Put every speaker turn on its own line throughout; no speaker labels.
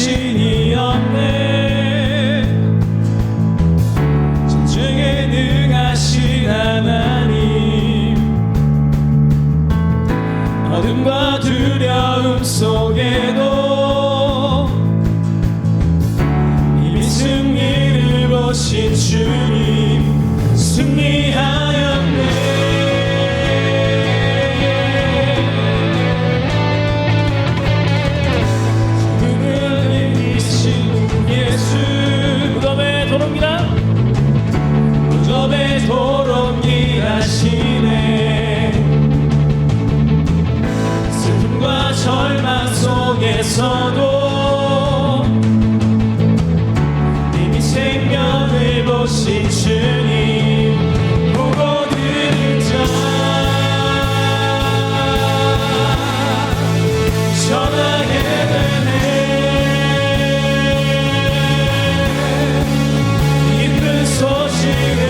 신이 없네. 전쟁에 능하신 하나님, 어둠과 두려움 속에도 이미 승리를 보신 주님, 승리하였네. 도롱이 하시네. 슬픔과 절망 속에서도 이미 생명을 보신 주님 보고 들은 자 전하게 되네. 기쁜 소식을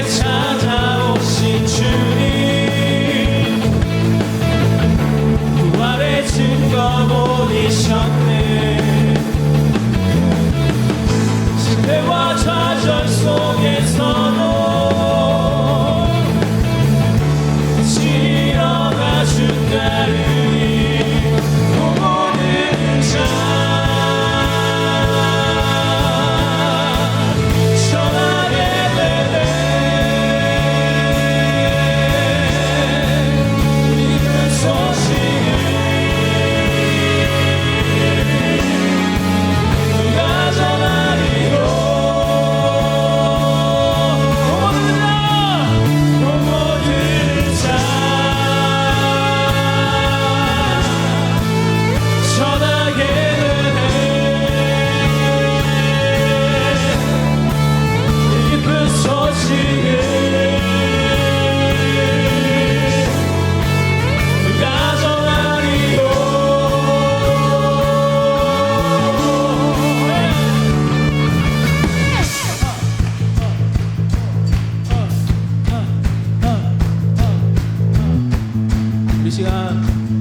찾아오신 주님, 부활의 증거 보이셨네. 실패와 좌절 속에서도 일어나 주 따르니 보고 들은 자 전하게 되네.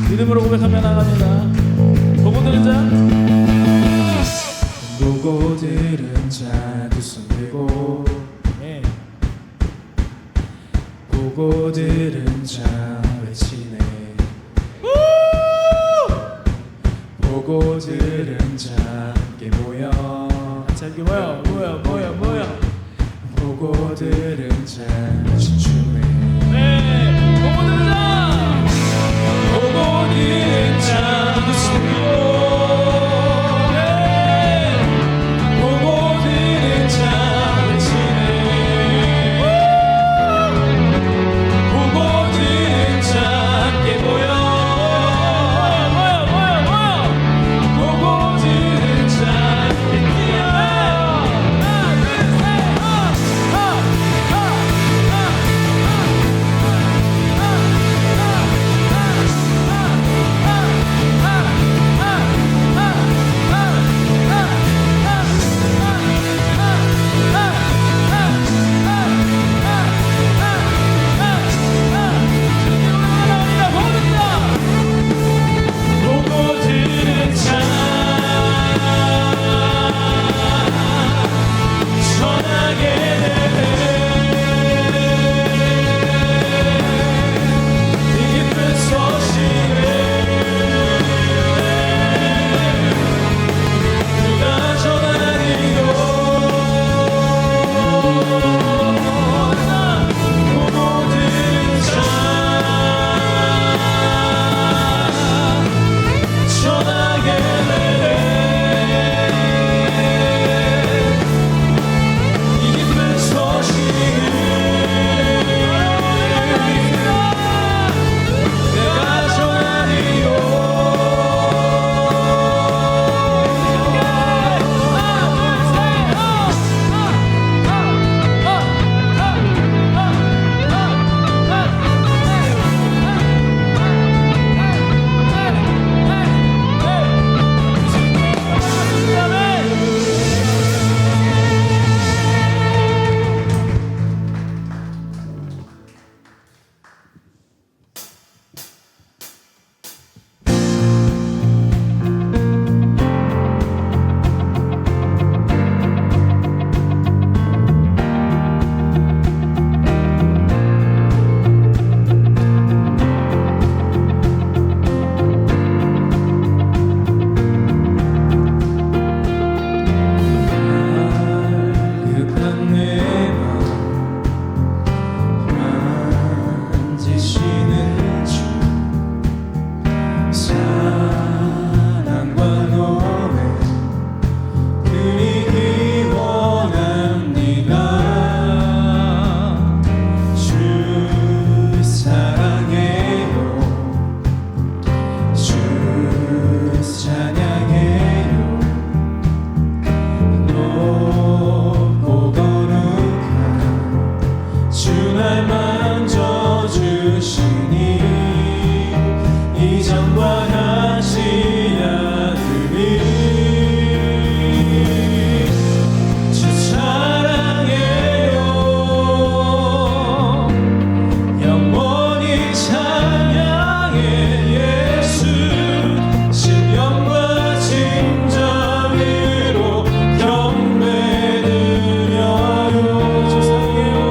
믿음으로 고백하며 나갑니다. 보고 들은 자, 보고 들은 자 두 손 들고, 네. 보고 들은 자 외치네. 보고 들은 자 함께 모여, 함께 모여. 보고 들은 자 춤추네. 네, 보고 들은 자, 보고 들은 자 두 손 들고, 네. 보고 들은 자 외치네. 보고 들은 자 함께 모여. 보고 들은 자 함께 뛰어. 하나, 둘, 셋, 날 만져주시니 이전과 같이 아들이 주 사랑해요 영원히 찬양해 예수 신령과 진정으로 경배드려요 주 사랑해요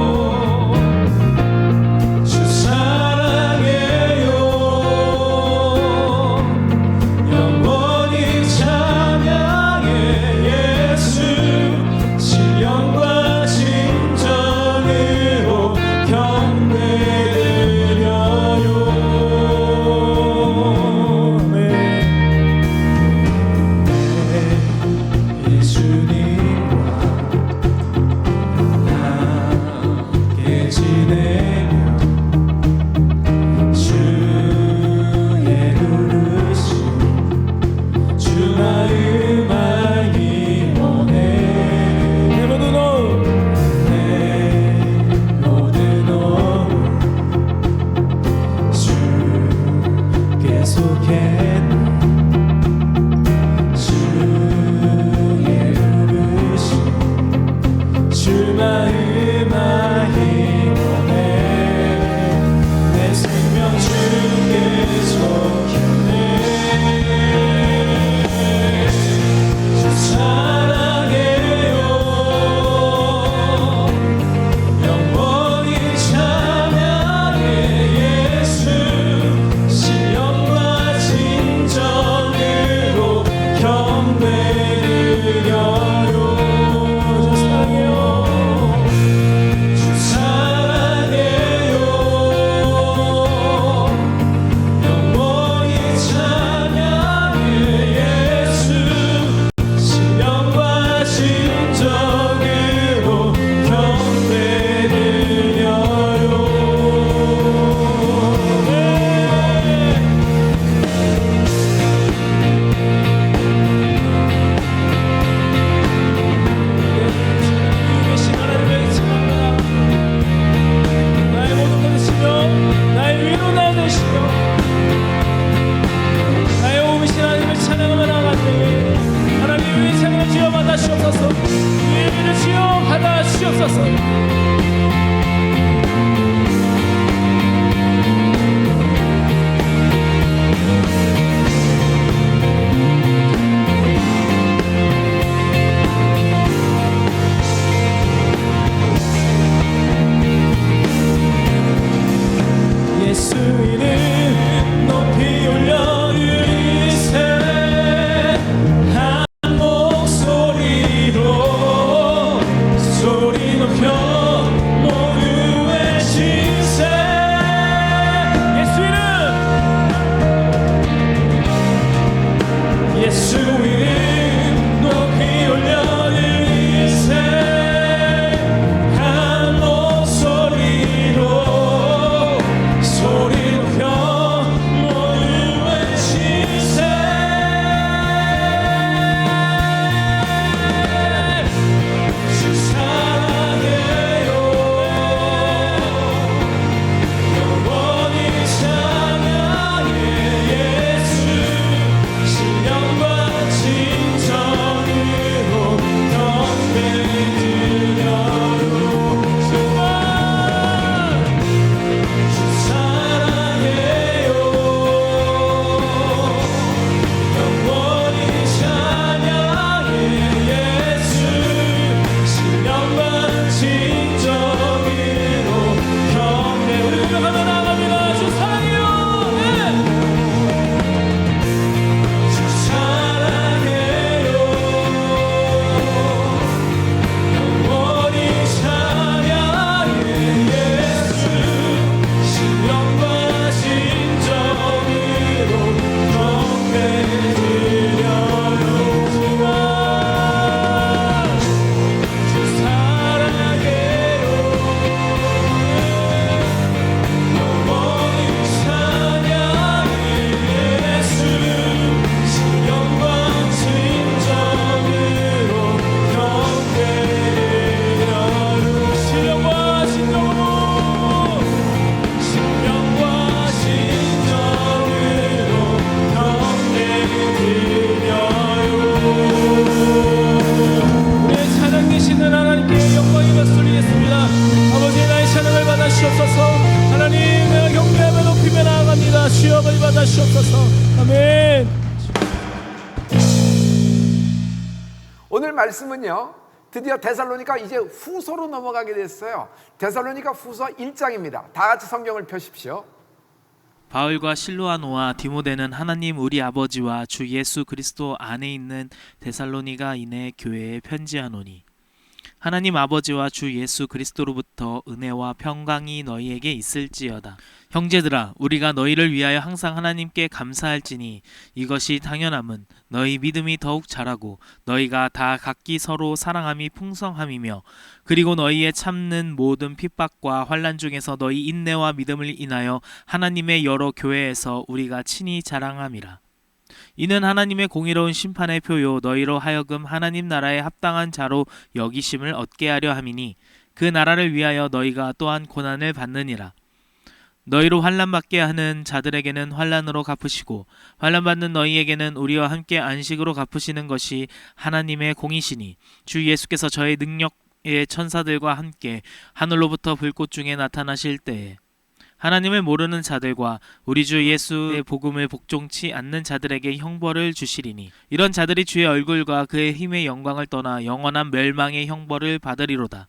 주역을 받아주옵소서. 아멘.
오늘 말씀은요, 드디어 데살로니가 이제 후서로 넘어가게 됐어요. 데살로니가 후서 1장입니다. 다 같이 성경을 펴십시오.
바울과 실로아노와 디모데는 하나님 우리 아버지와 주 예수 그리스도 안에 있는 데살로니가인의 교회에 편지하노니 하나님 아버지와 주 예수 그리스도로부터 은혜와 평강이 너희에게 있을지어다. 형제들아, 우리가 너희를 위하여 항상 하나님께 감사할지니 이것이 당연함은 너희 믿음이 더욱 자라고 너희가 다 각기 서로 사랑함이 풍성함이며 그리고 너희의 참는 모든 핍박과 환난 중에서 너희 인내와 믿음을 인하여 하나님의 여러 교회에서 우리가 친히 자랑함이라. 이는 하나님의 공의로운 심판의 표요 너희로 하여금 하나님 나라에 합당한 자로 여기심을 얻게 하려 함이니 그 나라를 위하여 너희가 또한 고난을 받느니라. 너희로 환난받게 하는 자들에게는 환난으로 갚으시고 환난받는 너희에게는 우리와 함께 안식으로 갚으시는 것이 하나님의 공이시니 주 예수께서 저의 능력의 천사들과 함께 하늘로부터 불꽃 중에 나타나실 때에 하나님을 모르는 자들과 우리 주 예수의 복음을 복종치 않는 자들에게 형벌을 주시리니 이런 자들이 주의 얼굴과 그의 힘의 영광을 떠나 영원한 멸망의 형벌을 받으리로다.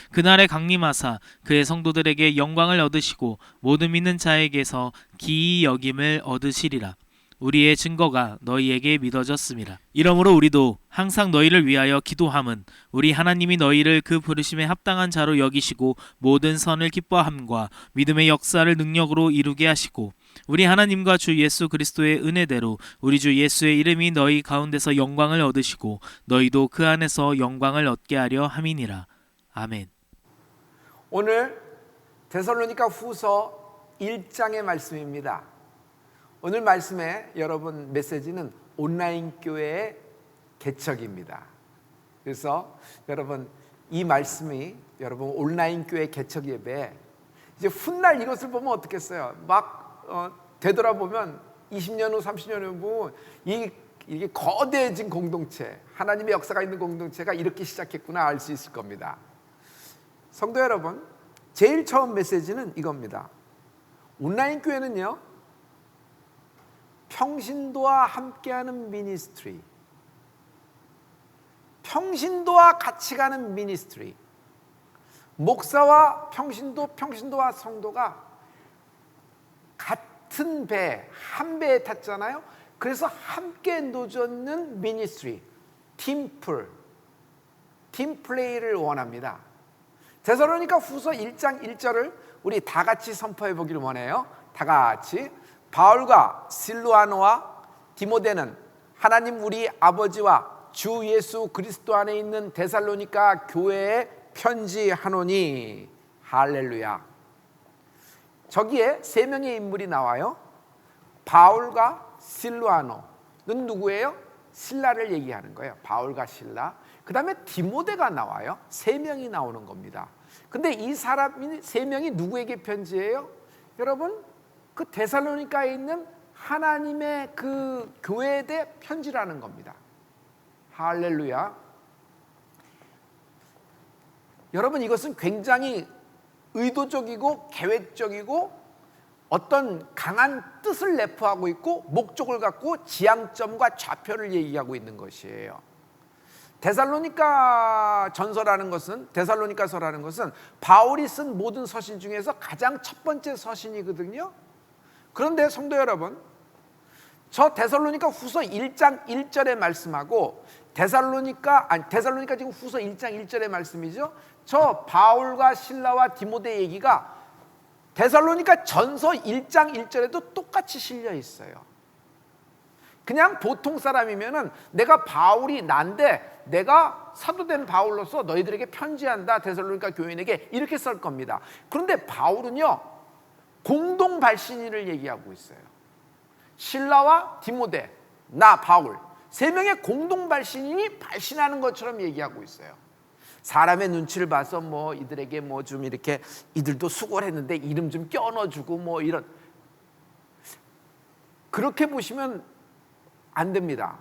그날에 강림하사 그의 성도들에게 영광을 얻으시고 모든 믿는 자에게서 기이 여김을 얻으시리라. 우리의 증거가 너희에게 믿어졌음이라. 이러므로 우리도 항상 너희를 위하여 기도함은 우리 하나님이 너희를 그 부르심에 합당한 자로 여기시고 모든 선을 기뻐함과 믿음의 역사를 능력으로 이루게 하시고 우리 하나님과 주 예수 그리스도의 은혜대로 우리 주 예수의 이름이 너희 가운데서 영광을 얻으시고 너희도 그 안에서 영광을 얻게 하려 함이니라. 아멘.
오늘 데살로니가 후서 1장의 말씀입니다. 오늘 말씀의 여러분 메시지는 온라인 교회의 개척입니다. 그래서 여러분 이 말씀이 여러분 온라인 교회 개척 예배 이제 훗날 이것을 보면 어떻겠어요? 막 되돌아보면 20년 후 30년 후 보면 이게 거대해진 공동체, 하나님의 역사가 있는 공동체가 이렇게 시작했구나 알 수 있을 겁니다. 성도 여러분, 제일 처음 메시지는 이겁니다. 온라인 교회는요, 평신도와 함께하는 미니스트리, 평신도와 같이 가는 미니스트리, 목사와 평신도와 성도가 같은 배, 한 배에 탔잖아요. 그래서 함께 노젓는 미니스트리, 팀플레이를 원합니다. 데살로니가 후서 1장 1절을 우리 다 같이 선포해 보기를 원해요. 다 같이. 바울과 실로아노와 디모데는 하나님 우리 아버지와 주 예수 그리스도 안에 있는 데살로니가 교회에 편지하노니. 할렐루야. 저기에 세 명의 인물이 나와요. 바울과 실로아노는 누구예요? 신라를 얘기하는 거예요. 바울과 신라. 그 다음에 디모데가 나와요. 세 명이 나오는 겁니다. 근데 이 사람 세 명이 누구에게 편지해요? 여러분, 그 데살로니가에 있는 하나님의 그 교회에 대해 편지라는 겁니다. 할렐루야. 여러분, 이것은 굉장히 의도적이고 계획적이고 어떤 강한 뜻을 내포하고 있고 목적을 갖고 지향점과 좌표를 얘기하고 있는 것이에요. 데살로니가 전서라는 것은, 데살로니가서라는 것은 바울이 쓴 모든 서신 중에서 가장 첫 번째 서신이거든요. 그런데 성도 여러분, 저 데살로니가 후서 1장 1절의 말씀하고 데살로니가 지금 후서 1장 1절의 말씀이죠. 저 바울과 실라와 디모데 얘기가 데살로니가 전서 1장 1절에도 똑같이 실려 있어요. 그냥 보통 사람이면은 내가 바울이 난데 내가 사도된 바울로서 너희들에게 편지한다, 데살로니가 교인에게, 이렇게 쓸 겁니다. 그런데 바울은요, 공동 발신일을 얘기하고 있어요. 실라와 디모데, 나 바울 세 명의 공동 발신인이 발신하는 것처럼 얘기하고 있어요. 사람의 눈치를 봐서 뭐 이들에게 뭐 좀 이렇게 이들도 수고를 했는데 이름 좀 껴넣어주고 뭐 이런, 그렇게 보시면 안 됩니다.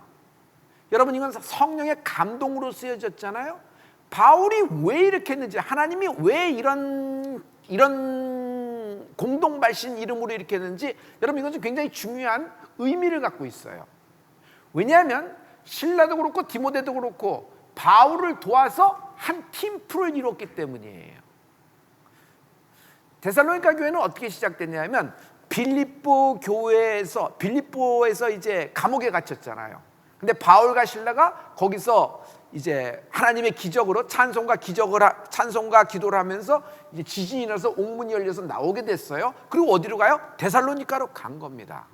여러분, 이건 성령의 감동으로 쓰여졌잖아요. 바울이 왜 이렇게 했는지, 하나님이 왜 이런 공동 무슨 말씀 이름으로 이렇게 했는지 여러분 이것은 굉장히 중요한 의미를 갖고 있어요. 왜냐하면 실라도 그렇고 디모데도 그렇고 바울을 도와서 한 팀플을 이뤘기 때문이에요. 데살로니가 교회는 어떻게 시작됐냐면 빌립보에서 이제 감옥에 갇혔잖아요. 근데 바울과 실라가 거기서 이제 하나님의 기적으로 찬송과 기도를 하면서 이제 지진이 나서 옥문이 열려서 나오게 됐어요. 그리고 어디로 가요? 데살로니가로 간 겁니다.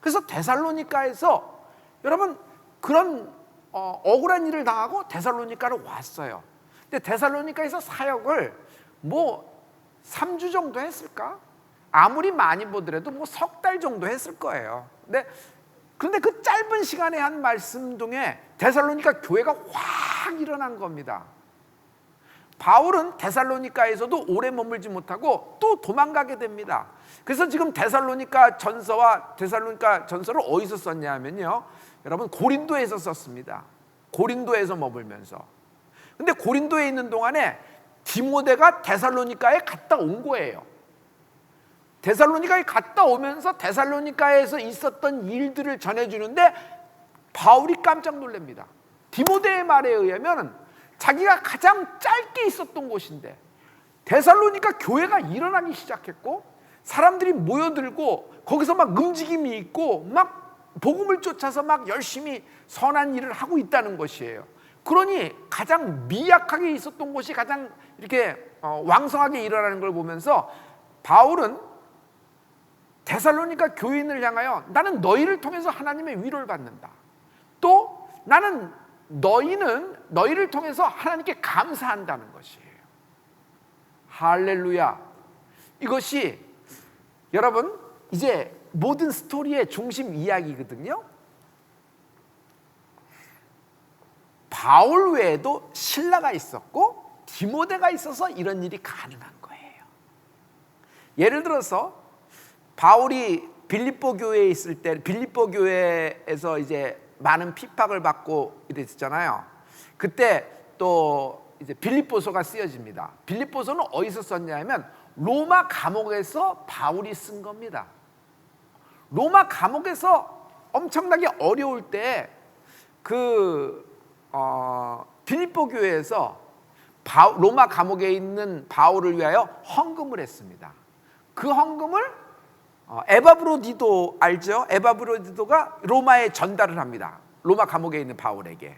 그래서 데살로니가에서 여러분 그런 억울한 일을 당하고 데살로니가로 왔어요. 근데 데살로니가에서 사역을 뭐 3주 정도 했을까? 아무리 많이 보더라도 뭐 석 달 정도 했을 거예요. 그런데 그 짧은 시간에 한 말씀 중에 데살로니가 교회가 확 일어난 겁니다. 바울은 데살로니가에서도 오래 머물지 못하고 또 도망가게 됩니다. 그래서 지금 데살로니가 전서를 어디서 썼냐면요, 여러분 고린도에서 썼습니다. 고린도에서 머물면서. 근데 고린도에 있는 동안에 디모데가 데살로니가에 갔다 온 거예요. 데살로니가에 갔다 오면서 데살로니가에서 있었던 일들을 전해주는데 바울이 깜짝 놀랍니다. 디모데의 말에 의하면 자기가 가장 짧게 있었던 곳인데 데살로니가 교회가 일어나기 시작했고 사람들이 모여들고 거기서 막 움직임이 있고 막 복음을 쫓아서 막 열심히 선한 일을 하고 있다는 것이에요. 그러니 가장 미약하게 있었던 곳이 가장 이렇게 왕성하게 일어나는 걸 보면서 바울은 데살로니가 교인을 향하여 나는 너희를 통해서 하나님의 위로를 받는다. 또 나는 너희를 통해서 하나님께 감사한다는 것이에요. 할렐루야. 이것이 여러분 이제 모든 스토리의 중심 이야기거든요. 바울 외에도 실라가 있었고 디모데가 있어서 이런 일이 가능한 거예요. 예를 들어서 바울이 빌립보 교회에 있을 때 빌립보 교회에서 이제 많은 핍박을 받고 이랬잖아요. 그때 또 이제 빌립보서가 쓰여집니다. 빌립보서는 어디서 썼냐면 로마 감옥에서 바울이 쓴 겁니다. 로마 감옥에서 엄청나게 어려울 때 빌립보 교회에서 로마 감옥에 있는 바울을 위하여 헌금을 했습니다. 그 헌금을 에바브로디도 알죠? 에바브로디도가 로마에 전달을 합니다. 로마 감옥에 있는 바울에게.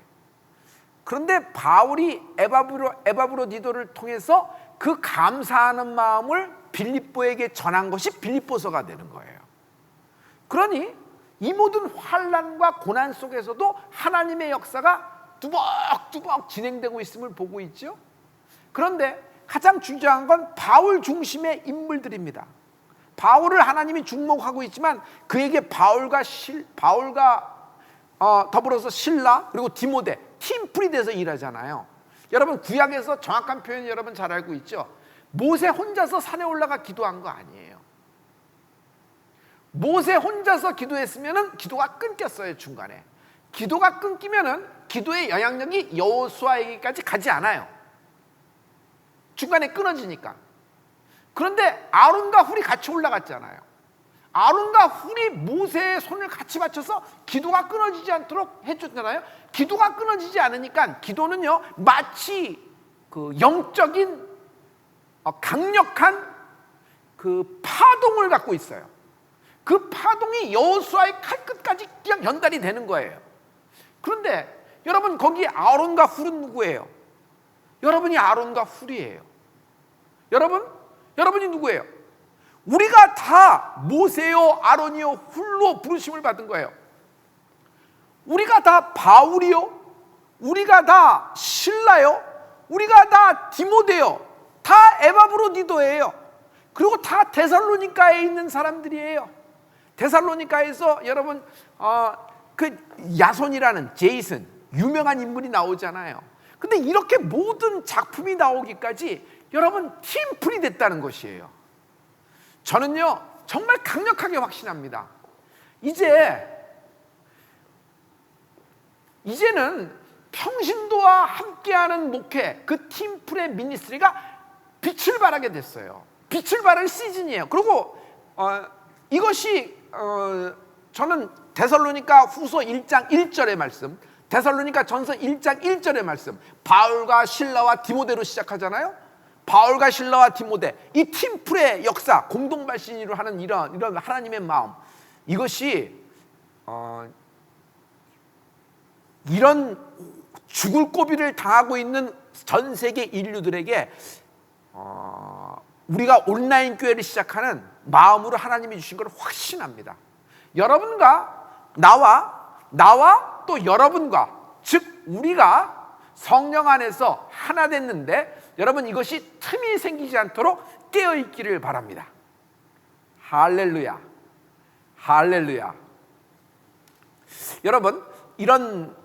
그런데 바울이 에바브로디도를 통해서 그 감사하는 마음을 빌립보에게 전한 것이 빌립보서가 되는 거예요. 그러니 이 모든 환난과 고난 속에서도 하나님의 역사가 뚜벅뚜벅 진행되고 있음을 보고 있죠. 그런데 가장 중요한 건 바울 중심의 인물들입니다. 바울을 하나님이 주목하고 있지만 그에게 바울과 더불어서 실라 그리고 디모데 팀플이 돼서 일하잖아요. 여러분 구약에서 정확한 표현 여러분 잘 알고 있죠. 모세 혼자서 산에 올라가 기도한 거 아니에요. 모세 혼자서 기도했으면은 기도가 끊겼어요. 중간에 기도가 끊기면은 기도의 영향력이 여호수아에게까지 가지 않아요. 중간에 끊어지니까. 그런데 아론과 훌이 같이 올라갔잖아요. 아론과 훌이 모세의 손을 같이 받쳐서 기도가 끊어지지 않도록 해줬잖아요. 기도가 끊어지지 않으니까 기도는요 마치 그 영적인 강력한 그 파동을 갖고 있어요. 그 파동이 여호수아의 칼끝까지 그냥 연달이 되는 거예요. 그런데 여러분 거기 아론과 훌은 누구예요? 여러분이 아론과 훌이에요. 여러분이 누구예요? 우리가 다 모세요, 아론이요, 훌로 부르심을 받은 거예요. 우리가 다 바울이요, 우리가 다 실라요, 우리가 다 디모데요, 다 에바브로디도예요. 그리고 다 데살로니가에 있는 사람들이에요. 데살로니가에서 여러분 그 야손이라는 제이슨 유명한 인물이 나오잖아요. 근데 이렇게 모든 작품이 나오기까지 여러분 팀플이 됐다는 것이에요. 저는요 정말 강력하게 확신합니다. 이제는 평신도와 함께하는 목회 그 팀플의 미니스트리가 빛을 발하게 됐어요. 빛을 발할 시즌이에요. 그리고 이것이 저는 데살로니가 후서 1장 1절의 말씀, 데살로니가 전서 1장 1절의 말씀, 바울과 실라와 디모데로 시작하잖아요. 바울과 실라와 디모데, 이 팀플의 역사, 공동 발신으로 하는 이런 하나님의 마음, 이것이 이런 죽을 고비를 당하고 있는 전 세계 인류들에게 우리가 온라인 교회를 시작하는 마음으로 하나님이 주신 걸 확신합니다. 여러분과 나와 또 여러분과, 즉 우리가 성령 안에서 하나 됐는데, 여러분 이것이 틈이 생기지 않도록 깨어있기를 바랍니다. 할렐루야, 할렐루야. 여러분, 이런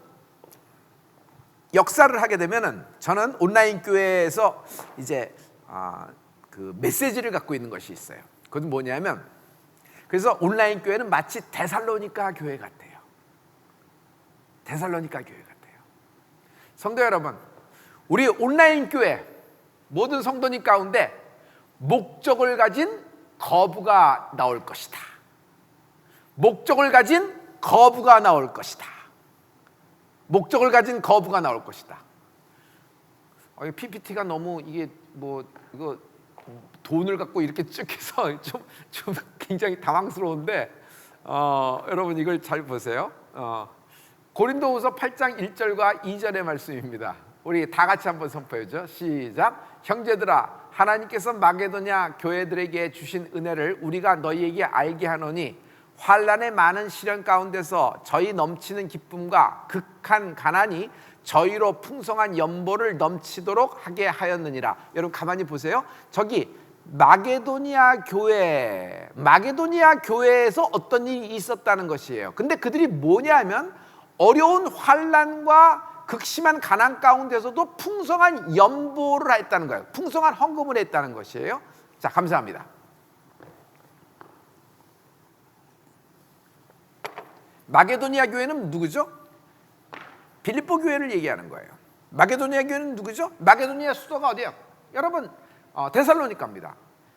역사를 하게 되면은, 저는 온라인 교회에서 이제 그 메시지를 갖고 있는 것이 있어요. 그건 뭐냐면, 그래서 온라인 교회는 마치 데살로니가 교회 같아요. 데살로니가 교회 같아요. 성도 여러분, 우리 온라인 교회 모든 성도님 가운데 목적을 가진 거부가 나올 것이다. 목적을 가진 거부가 나올 것이다. 목적을 가진 거부가 나올 것이다. PPT가 너무 이게 이거 돈을 갖고 이렇게 쭉 해서 좀 굉장히 당황스러운데, 여러분 이걸 잘 보세요. 고린도후서 8장 1절과 2절의 말씀입니다. 우리 다 같이 한번 선포해죠. 시작. 형제들아, 하나님께서 마게도냐 교회들에게 주신 은혜를 우리가 너희에게 알게 하노니, 환난의 많은 시련 가운데서 저희 넘치는 기쁨과 극한 가난이 저희로 풍성한 연보를 넘치도록 하게 하였느니라. 여러분 가만히 보세요. 저기 마게도니아 교회에서 어떤 일이 있었다는 것이에요. 근데 그들이 뭐냐면, 어려운 환난과 극심한 가난 가운데서도 풍성한 연보를 했다는 거예요. 풍성한 헌금을 했다는 것이에요. 자, 감사합니다. 마게도니아 교회는 누구죠? 빌립보 교회를 얘기하는 거예요. 마게도니아 교회는 누구죠? 마게도니아 수도가 어디예요? 여러분, 데살로니가입니다.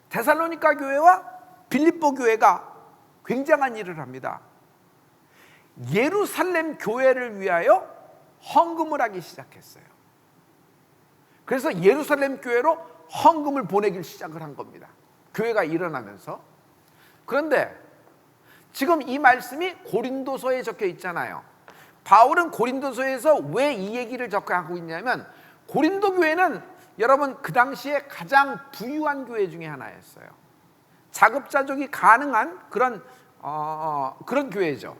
데살로니가 교회와 빌립보 교회가 굉장한 일을 합니다. 예루살렘 교회를 위하여 헌금을 하기 시작했어요. 그래서 예루살렘 교회로 헌금을 보내기 시작을 한 겁니다. 교회가 일어나면서. 그런데 지금 이 말씀이 고린도서에 적혀 있잖아요. 바울은 고린도서에서 왜 이 얘기를 적하고 있냐면, 고린도 교회는 여러분 그 당시에 가장 부유한 교회 중에 하나였어요. 자급자족이 가능한 그런 교회죠.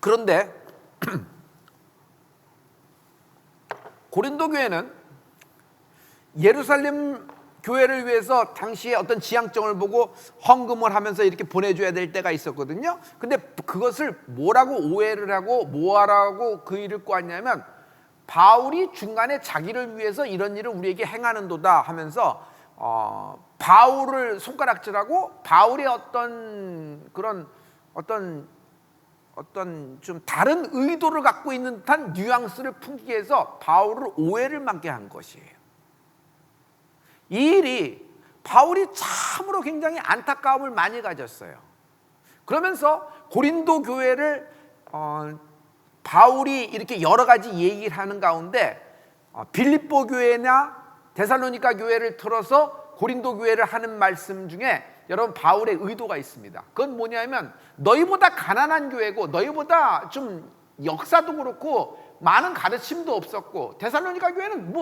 그런데 고린도 교회는 예루살렘 교회를 위해서 당시에 어떤 지향점을 보고 헌금을 하면서 이렇게 보내줘야 될 때가 있었거든요. 근데 그것을 뭐라고 오해를 하고 뭐하라고 그 일을 꼬았냐면, 바울이 중간에 자기를 위해서 이런 일을 우리에게 행하는도다 하면서 바울을 손가락질하고, 바울의 어떤 좀 다른 의도를 갖고 있는 듯한 뉘앙스를 풍기게 해서 바울을 오해를 맡게 한 것이에요. 이 일이 바울이 참으로 굉장히 안타까움을 많이 가졌어요. 그러면서 고린도 교회를 바울이 이렇게 여러 가지 얘기를 하는 가운데, 빌립보 교회나 데살로니가 교회를 틀어서 고린도 교회를 하는 말씀 중에 여러분 바울의 의도가 있습니다. 그건 뭐냐면, 너희보다 가난한 교회고, 너희보다 좀 역사도 그렇고 많은 가르침도 없었고, 데살로니가 교회는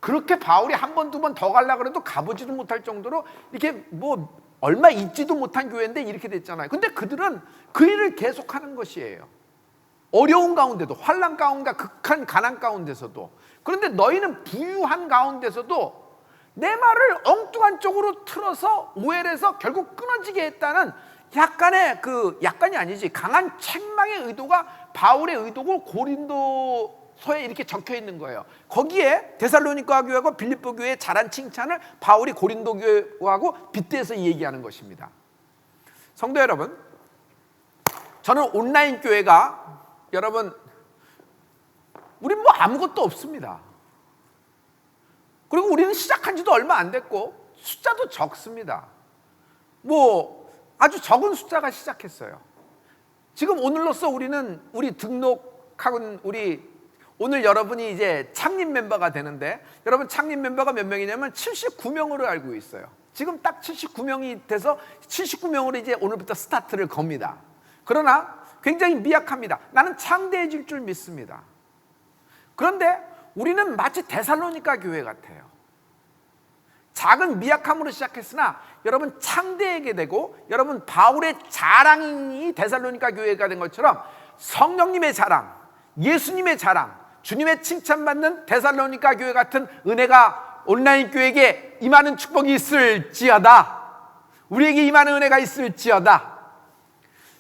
그렇게 바울이 한 번, 두 번 더 가려고 해도 가보지도 못할 정도로 이렇게 얼마 있지도 못한 교회인데 이렇게 됐잖아요. 근데 그들은 그 일을 계속하는 것이에요. 어려운 가운데도, 환난 가운데, 극한 가난 가운데서도. 그런데 너희는 부유한 가운데서도 내 말을 엉뚱한 쪽으로 틀어서 오해를 해서 결국 끊어지게 했다는 약간이 아니지, 강한 책망의 의도가 바울의 의도고 고린도서에 이렇게 적혀 있는 거예요. 거기에 데살로니가 교회하고 빌립보 교회의 잘한 칭찬을 바울이 고린도 교회하고 빗대서 얘기하는 것입니다. 성도 여러분, 저는 온라인 교회가, 여러분, 우린 아무것도 없습니다. 그리고 우리는 시작한 지도 얼마 안 됐고, 숫자도 적습니다. 뭐 아주 적은 숫자가 시작했어요. 지금 오늘로써 우리 등록하고 오늘 여러분이 이제 창립 멤버가 되는데, 여러분 창립 멤버가 몇 명이냐면 79명으로 알고 있어요. 지금 딱 79명이 돼서 79명으로 이제 오늘부터 스타트를 겁니다. 그러나 굉장히 미약합니다. 나는 창대해질 줄 믿습니다. 그런데 우리는 마치 데살로니가 교회 같아요. 작은 미약함으로 시작했으나 여러분 창대하게 되고, 여러분 바울의 자랑이 데살로니가 교회가 된 것처럼 성령님의 자랑, 예수님의 자랑, 주님의 칭찬받는 데살로니가 교회 같은 은혜가 온라인 교회에게 임하는 축복이 있을지어다. 우리에게 임하는 은혜가 있을지어다.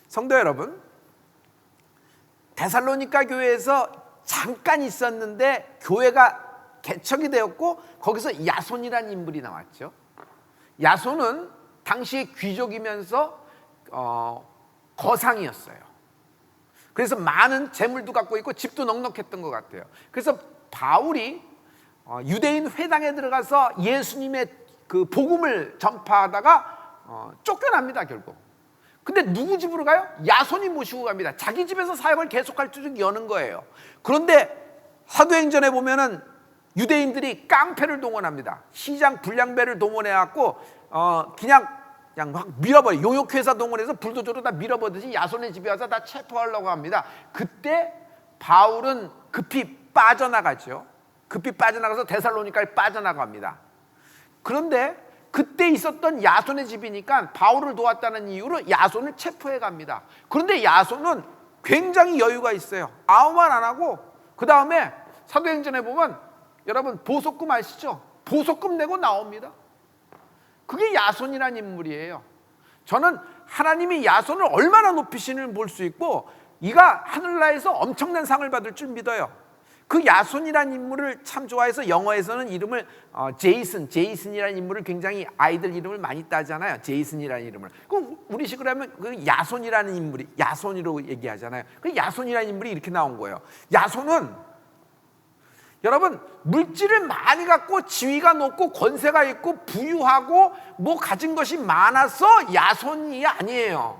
성도 여러분, 데살로니가 교회에서 잠깐 있었는데 교회가 개척이 되었고, 거기서 야손이라는 인물이 나왔죠. 야손은 당시 귀족이면서 거상이었어요. 그래서 많은 재물도 갖고 있고 집도 넉넉했던 것 같아요. 그래서 바울이 유대인 회당에 들어가서 예수님의 그 복음을 전파하다가 쫓겨납니다, 결국. 근데 누구 집으로 가요? 야손이 모시고 갑니다. 자기 집에서 사역을 계속할 줄 여는 거예요. 그런데 사도행전에 보면은 유대인들이 깡패를 동원합니다. 시장 불량배를 동원해갖고 그냥 막 밀어버려. 용역회사 동원해서 불도저로 다 밀어버리듯이 야손의 집에 와서 다 체포하려고 합니다. 그때 바울은 급히 빠져나가죠. 급히 빠져나가서 데살로니카에 빠져나갑니다. 그런데 그때 있었던 야손의 집이니까 바울을 도왔다는 이유로 야손을 체포해 갑니다. 그런데 야손은 굉장히 여유가 있어요. 아무 말 안 하고, 그 다음에 사도행전에 보면 여러분 보석금 아시죠? 보석금 내고 나옵니다. 그게 야손이라는 인물이에요. 저는 하나님이 야손을 얼마나 높이시는지 볼 수 있고, 이가 하늘나라에서 엄청난 상을 받을 줄 믿어요. 그 야손이라는 인물을 참 좋아해서 영어에서는 이름을 제이슨이라는 인물을 굉장히 아이들 이름을 많이 따잖아요. 제이슨이라는 이름을. 그 우리식으로 하면 그 야손이라는 인물이 야손이라고 얘기하잖아요. 그 야손이라는 인물이 이렇게 나온 거예요. 야손은 여러분 물질을 많이 갖고 지위가 높고 권세가 있고 부유하고 뭐 가진 것이 많아서 야손이 아니에요.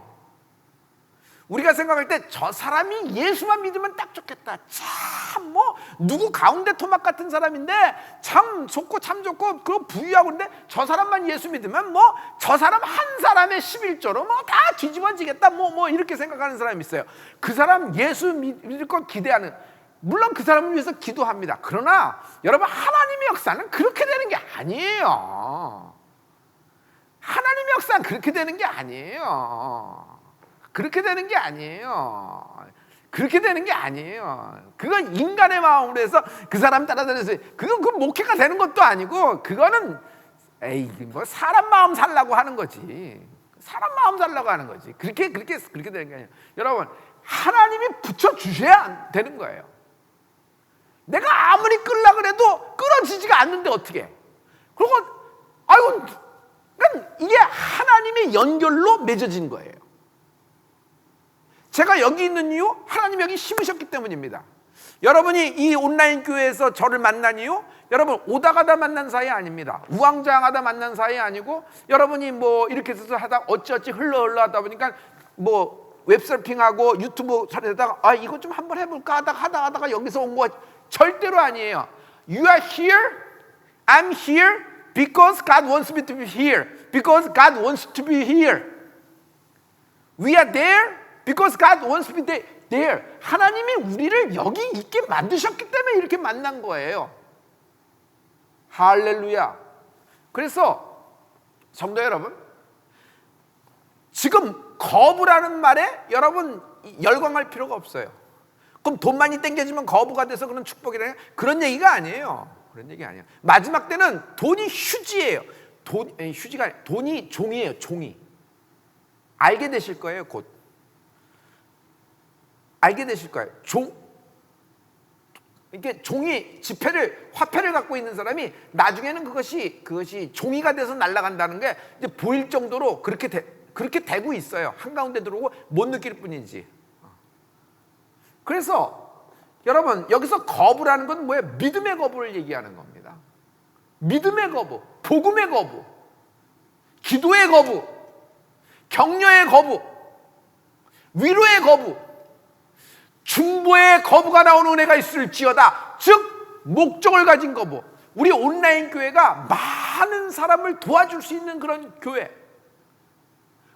우리가 생각할 때 저 사람이 예수만 믿으면 딱 좋겠다. 참 뭐 누구 가운데 토막 같은 사람인데 참 좋고 참 좋고 그 부유하고, 근데 저 사람만 예수 믿으면 뭐 저 사람 한 사람의 11조로 뭐 다 뒤집어지겠다. 뭐 이렇게 생각하는 사람이 있어요. 그 사람 예수 믿을 것 기대하는, 물론 그 사람을 위해서 기도합니다. 그러나 여러분 하나님의 역사는 그렇게 되는 게 아니에요. 하나님의 역사는 그렇게 되는 게 아니에요. 그렇게 되는 게 아니에요. 그렇게 되는 게 아니에요. 그건 인간의 마음으로 해서 그 사람 따라다녀서 그건 그 목회가 되는 것도 아니고, 그거는 뭐 사람 마음 살라고 하는 거지. 사람 마음 살라고 하는 거지. 그렇게 되는 게 아니에요. 여러분 하나님이 붙여 주셔야 되는 거예요. 내가 아무리 끌라 그래도 끌어지지가 않는데 어떻게? 그리고 그러니까 이게 하나님의 연결로 맺어진 거예요. 제가 여기 있는 이유, 하나님이 여기 심으셨기 때문입니다. 여러분이 이 온라인 교회에서 저를 만난 이유, 여러분 오다 가다 만난 사이 아닙니다. 우왕좌왕하다 만난 사이 아니고, 여러분이 뭐 이렇게 해서 하다 어찌어찌 흘러 하다 보니까 뭐 웹서핑하고 유튜브 찾아다가 이거 좀 한번 해볼까 하다가 여기서 온 거 절대로 아니에요. You are here, I'm here because God wants me to be here, because God wants to be here. We are there because God wants me there. 하나님이 우리를 여기 있게 만드셨기 때문에 이렇게 만난 거예요. 할렐루야. 그래서 성도 여러분, 지금 거부라는 말에 여러분 열광할 필요가 없어요. 그럼 돈 많이 땡겨지면 거부가 돼서 그런 축복이라는 그런 얘기가 아니에요. 그런 얘기 아니에요. 마지막 때는 돈이 휴지예요. 돈이 종이에요. 종이. 알게 되실 거예요. 곧 알게 되실 거예요. 이게 종이 화폐를 갖고 있는 사람이 나중에는 그것이 종이가 돼서 날아간다는 게 이제 보일 정도로 그렇게 되고 있어요. 한가운데 들어오고 못 느낄 뿐이지. 그래서 여러분 여기서 거부라는 건 뭐예요? 믿음의 거부를 얘기하는 겁니다. 믿음의 거부, 복음의 거부. 기도의 거부, 격려의 거부, 위로의 거부, 중보의 거부가 나오는 은혜가 있을지어다. 즉 목적을 가진 거부. 우리 온라인 교회가 많은 사람을 도와줄 수 있는 그런 교회,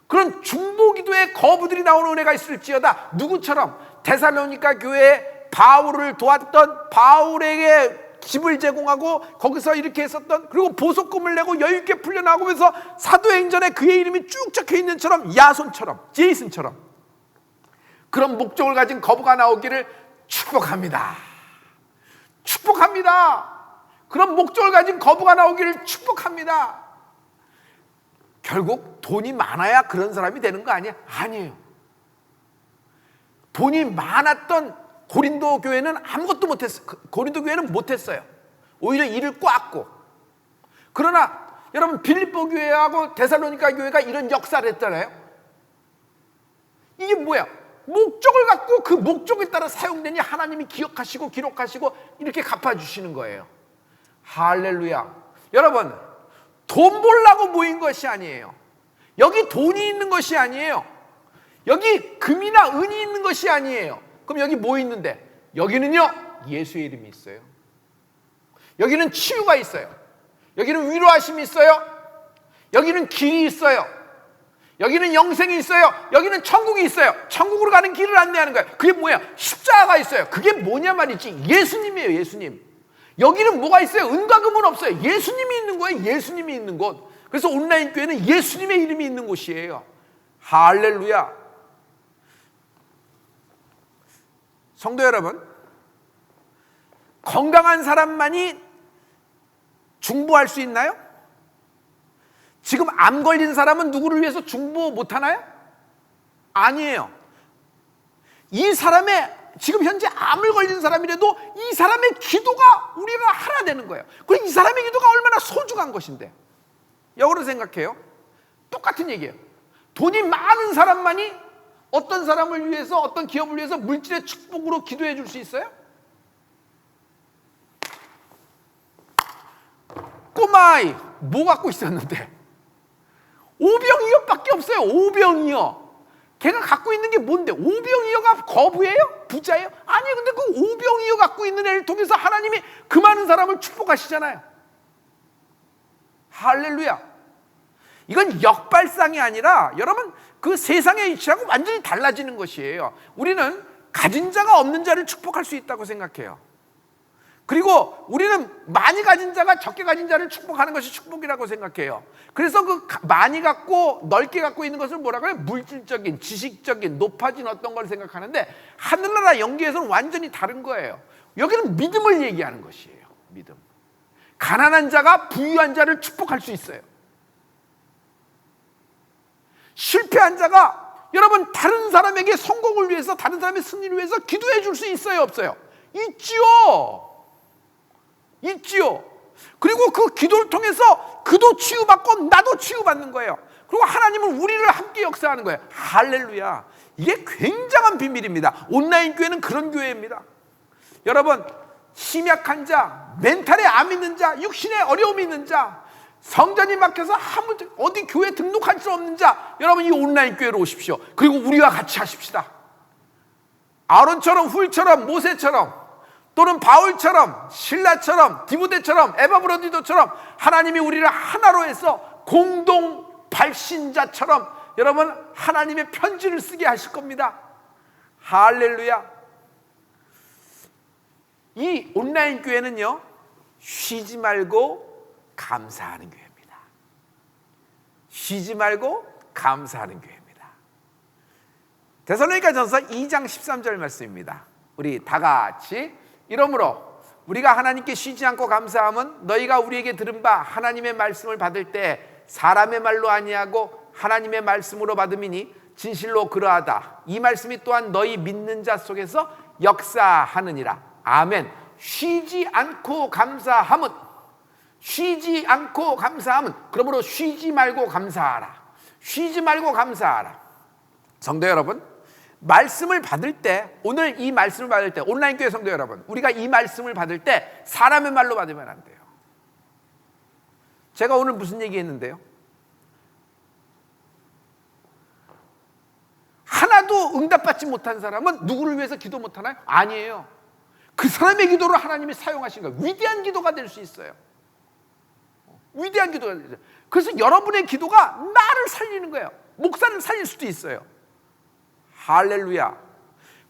그런 중보 기도의 거부들이 나오는 은혜가 있을지어다. 누구처럼? 데살로니가 교회에 바울을 도왔던, 바울에게 집을 제공하고 거기서 이렇게 했었던, 그리고 보석금을 내고 여유 있게 풀려나오면서 사도행전에 그의 이름이 쭉 적혀 있는 처럼, 야손처럼, 제이슨처럼 그런 목적을 가진 거부가 나오기를 축복합니다. 축복합니다. 그런 목적을 가진 거부가 나오기를 축복합니다. 결국 돈이 많아야 그런 사람이 되는 거 아니야? 아니에요. 돈이 많았던 고린도 교회는 아무것도 못했어요. 고린도 교회는 못했어요. 오히려 일을 꽉고. 그러나 여러분, 빌립보 교회하고 데살로니가 교회가 이런 역사를 했잖아요. 이게 뭐야? 목적을 갖고 그 목적에 따라 사용되니 하나님이 기억하시고 기록하시고 이렇게 갚아주시는 거예요. 할렐루야. 여러분, 돈 벌려고 모인 것이 아니에요. 여기 돈이 있는 것이 아니에요. 여기 금이나 은이 있는 것이 아니에요. 그럼 여기 뭐 있는데? 여기는요, 예수의 이름이 있어요. 여기는 치유가 있어요. 여기는 위로하심이 있어요. 여기는 길이 있어요. 여기는 영생이 있어요. 여기는 천국이 있어요. 천국으로 가는 길을 안내하는 거예요. 그게 뭐야? 십자가가 있어요. 그게 뭐냐 말이지. 예수님이에요. 예수님. 여기는 뭐가 있어요? 은과 금은 없어요. 예수님이 있는 거예요. 예수님이 있는 곳. 그래서 온라인 교회는 예수님의 이름이 있는 곳이에요. 할렐루야. 성도 여러분, 건강한 사람만이 중보할 수 있나요? 지금 암 걸린 사람은 누구를 위해서 중보 못하나요? 아니에요. 이 사람의, 지금 현재 암을 걸린 사람이라도 이 사람의 기도가 우리가 하나 되는 거예요. 그리고 이 사람의 기도가 얼마나 소중한 것인데. 역으로 생각해요. 똑같은 얘기예요. 돈이 많은 사람만이 어떤 사람을 위해서, 어떤 기업을 위해서 물질의 축복으로 기도해 줄 수 있어요? 꼬마아이 뭐 갖고 있었는데? 오병이어밖에 없어요. 오병이어. 걔가 갖고 있는 게 뭔데? 오병이어가 거부예요? 부자예요? 아니에요. 근데 그 오병이어 갖고 있는 애를 통해서 하나님이 그 많은 사람을 축복하시잖아요. 할렐루야. 이건 역발상이 아니라 여러분, 그 세상의 이치하고 완전히 달라지는 것이에요. 우리는 가진 자가 없는 자를 축복할 수 있다고 생각해요. 그리고 우리는 많이 가진 자가 적게 가진 자를 축복하는 것이 축복이라고 생각해요. 그래서 그 많이 갖고 넓게 갖고 있는 것을 뭐라고 해요? 물질적인, 지식적인, 높아진 어떤 걸 생각하는데, 하늘나라 영계에서는 완전히 다른 거예요. 여기는 믿음을 얘기하는 것이에요. 믿음. 가난한 자가 부유한 자를 축복할 수 있어요. 실패한 자가 여러분 다른 사람에게 성공을 위해서, 다른 사람의 승리를 위해서 기도해 줄 수 있어요? 없어요? 있지요. 있지요. 그리고 그 기도를 통해서 그도 치유받고 나도 치유받는 거예요. 그리고 하나님은 우리를 함께 역사하는 거예요. 할렐루야. 이게 굉장한 비밀입니다. 온라인 교회는 그런 교회입니다. 여러분, 심약한 자, 멘탈에 암 있는 자, 육신에 어려움이 있는 자, 성전이 막혀서 어디 교회 등록할 수 없는 자, 여러분 이 온라인 교회로 오십시오. 그리고 우리와 같이 하십시다. 아론처럼, 훌처럼, 모세처럼, 또는 바울처럼, 신라처럼, 디모데처럼, 에바브로디도처럼 하나님이 우리를 하나로 해서 공동 발신자처럼 여러분 하나님의 편지를 쓰게 하실 겁니다. 할렐루야. 이 온라인 교회는요, 쉬지 말고 감사하는 교회입니다. 쉬지 말고 감사하는 교회입니다. 데살로니가전서 2장 13절 말씀입니다. 우리 다 같이, 이러므로 우리가 하나님께 쉬지 않고 감사함은 너희가 우리에게 들은 바 하나님의 말씀을 받을 때 사람의 말로 아니하고 하나님의 말씀으로 받음이니 진실로 그러하다. 이 말씀이 또한 너희 믿는 자 속에서 역사하느니라. 아멘. 쉬지 않고 감사함은, 쉬지 않고 감사함은, 그러므로 쉬지 말고 감사하라. 쉬지 말고 감사하라. 성도 여러분, 말씀을 받을 때, 오늘 이 말씀을 받을 때, 온라인 교회 성도 여러분, 우리가 이 말씀을 받을 때 사람의 말로 받으면 안 돼요. 제가 오늘 무슨 얘기 했는데요? 받지 못한 사람은 누구를 위해서 기도 못하나요? 아니에요. 그 사람의 기도를 하나님이 사용하신 거예요. 위대한 기도가 될 수 있어요. 위대한 기도가 될 수 있어요. 그래서 여러분의 기도가 나를 살리는 거예요. 목사를 살릴 수도 있어요. 할렐루야.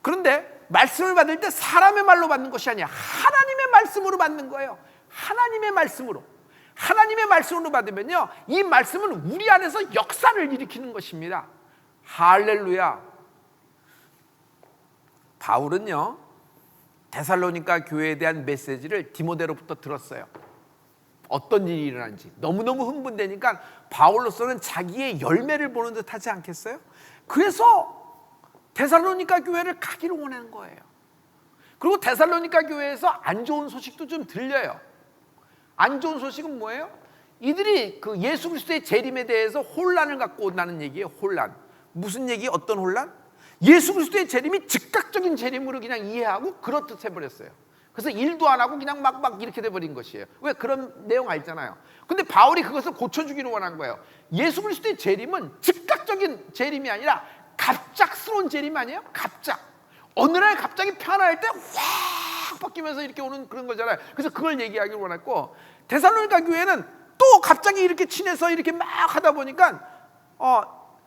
그런데 말씀을 받을 때 사람의 말로 받는 것이 아니야. 하나님의 말씀으로 받는 거예요. 하나님의 말씀으로. 하나님의 말씀으로 받으면요, 이 말씀은 우리 안에서 역사를 일으키는 것입니다. 할렐루야. 바울은요, 데살로니가 교회에 대한 메시지를 디모데로부터 들었어요. 어떤 일이 일어난지 너무너무 흥분되니까 바울로서는 자기의 열매를 보는 듯 하지 않겠어요? 그래서 데살로니가 교회를 가기를 원하는 거예요. 그리고 데살로니가 교회에서 안 좋은 소식도 좀 들려요. 안 좋은 소식은 뭐예요? 이들이 그 예수 그리스도의 재림에 대해서 혼란을 갖고 온다는 얘기예요. 혼란. 무슨 얘기? 어떤 혼란? 예수 그리스도의 재림이 즉각적인 재림으로 그냥 이해하고 그렇듯 해버렸어요. 그래서 일도 안 하고 그냥 막 이렇게 돼버린 것이에요. 왜? 그런 내용 알잖아요. 근데 바울이 그것을 고쳐주기를 원한 거예요. 예수 그리스도의 재림은 즉각적인 재림이 아니라 갑작스러운 재림 아니에요? 갑작. 어느 날 갑자기 편안할 때 확 바뀌면서 이렇게 오는 그런 거잖아요. 그래서 그걸 얘기하기를 원했고, 데살로니가 교회는 또 갑자기 이렇게 친해서 이렇게 막 하다 보니까